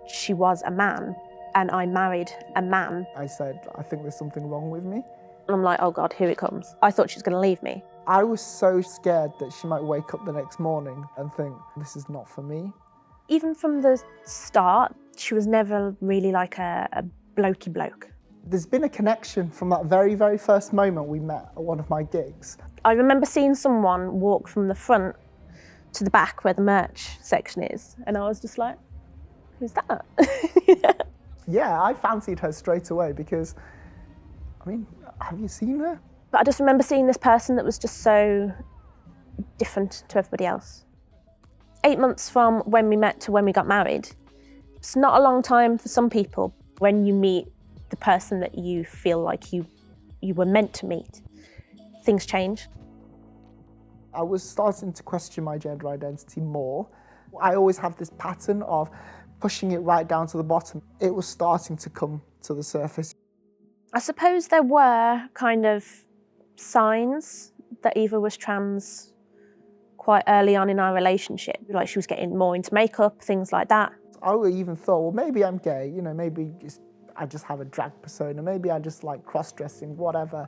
she was a man and I married a man. I said, I think there's something wrong with me. And I'm like, oh God, here it comes. I thought she was going to leave me. I was so scared that she might wake up the next morning and think, this is not for me. Even from the start, she was never really like a blokey bloke. There's been a connection from that very, very first moment we met at one of my gigs. I remember seeing someone walk from the front to the back where the merch section is, and I was just like, who's that? Yeah, I fancied her straight away because, I mean, have you seen her? But I just remember seeing this person that was just so different to everybody else. 8 months from when we met to when we got married, it's not a long time for some people. When you meet the person that you feel like you were meant to meet, things change. I was starting to question my gender identity more. I always have this pattern of pushing it right down to the bottom. It was starting to come to the surface. I suppose there were kind of signs that Eva was trans quite early on in our relationship. Like she was getting more into makeup, things like that. I even thought, well, maybe I'm gay, you know, maybe I just have a drag persona, maybe I just like cross-dressing, whatever.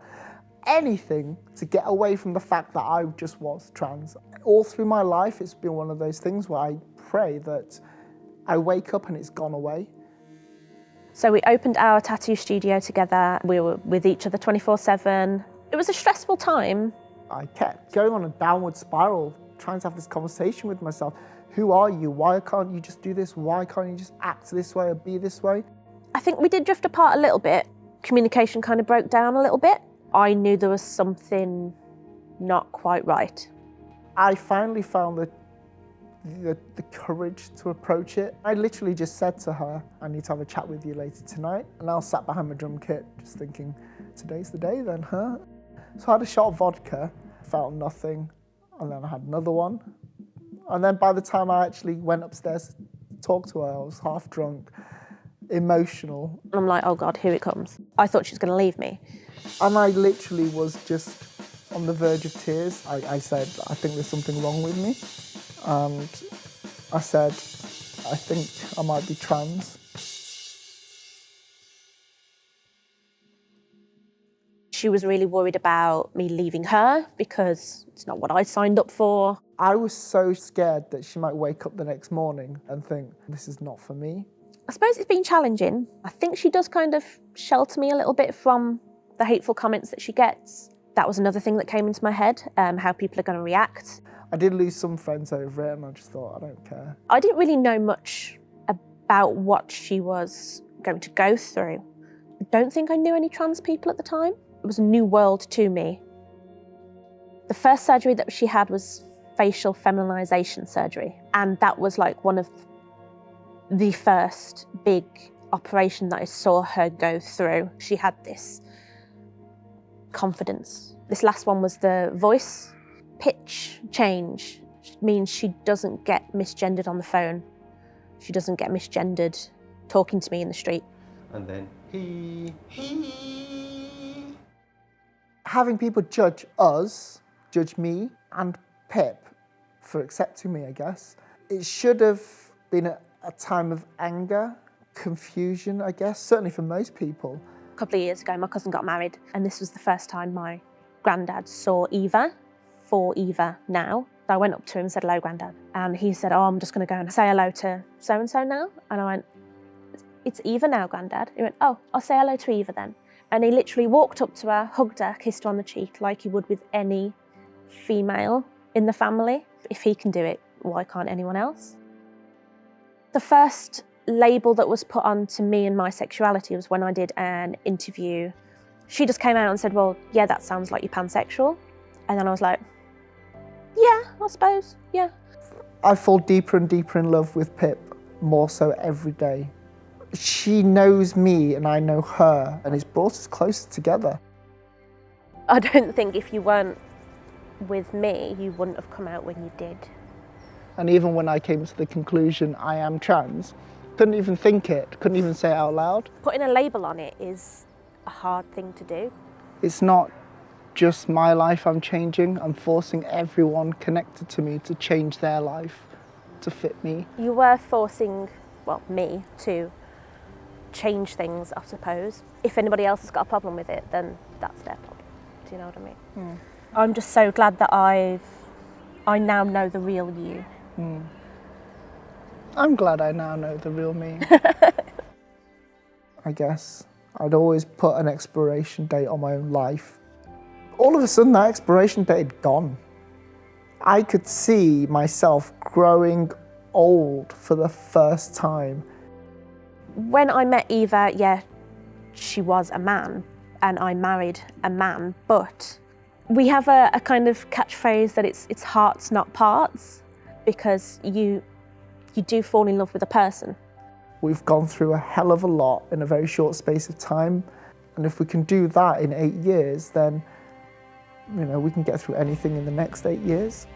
Anything to get away from the fact that I just was trans. All through my life, it's been one of those things where I pray that I wake up and it's gone away. So we opened our tattoo studio together. We were with each other 24/7. It was a stressful time. I kept going on a downward spiral, trying to have this conversation with myself. Who are you? Why can't you just do this? Why can't you just act this way or be this way? I think we did drift apart a little bit. Communication kind of broke down a little bit. I knew there was something not quite right. I finally found the courage to approach it. I literally just said to her, I need to have a chat with you later tonight. And I was sat behind my drum kit just thinking, today's the day then, huh? So I had a shot of vodka, felt nothing, and then I had another one. And then by the time I actually went upstairs to talk to her, I was half drunk, emotional. I'm like, oh God, here it comes. I thought she was going to leave me. And I literally was just on the verge of tears. I said, I think there's something wrong with me. And I said, I think I might be trans. She was really worried about me leaving her because it's not what I signed up for. I was so scared that she might wake up the next morning and think, this is not for me. I suppose it's been challenging. I think she does kind of shelter me a little bit from the hateful comments that she gets. That was another thing that came into my head, how people are going to react. I did lose some friends over it and I just thought, I don't care. I didn't really know much about what she was going to go through. I don't think I knew any trans people at the time. It was a new world to me. The first surgery that she had was facial feminization surgery. And that was like one of the first big operation that I saw her go through. She had this confidence. This last one was the voice pitch change. It means she doesn't get misgendered on the phone. She doesn't get misgendered talking to me in the street. And then he. Having people judge us, judge me and Pip for accepting me, I guess. It should have been a time of anger, confusion, I guess, certainly for most people. A couple of years ago, my cousin got married, and this was the first time my granddad saw Eva, for Eva now. So I went up to him and said, hello, Granddad. And he said, oh, I'm just going to go and say hello to so-and-so now. And I went, it's Eva now, Granddad. He went, oh, I'll say hello to Eva then. And he literally walked up to her, hugged her, kissed her on the cheek like he would with any female in the family. If he can do it, why can't anyone else? The first label that was put onto me and my sexuality was when I did an interview. She just came out and said, well, yeah, that sounds like you're pansexual. And then I was like, yeah, I suppose, yeah. I fall deeper and deeper in love with Pip, more so every day. She knows me and I know her, and it's brought us closer together. I don't think if you weren't with me, you wouldn't have come out when you did. And even when I came to the conclusion I am trans, couldn't even think it, couldn't even say it out loud. Putting a label on it is a hard thing to do. It's not just my life I'm changing, I'm forcing everyone connected to me to change their life to fit me. You were forcing well, me to change things, I suppose. If anybody else has got a problem with it, then that's their problem. Do you know what I mean? Mm. I'm just so glad that I now know the real you. Mm. I'm glad I now know the real me. I guess I'd always put an expiration date on my own life. All of a sudden, that expiration date had gone. I could see myself growing old for the first time. When I met Eva, yeah, she was a man and I married a man, but we have a kind of catchphrase that it's hearts, not parts, because you do fall in love with a person. We've gone through a hell of a lot in a very short space of time, and if we can do that in 8 years, then we can get through anything in the next 8 years.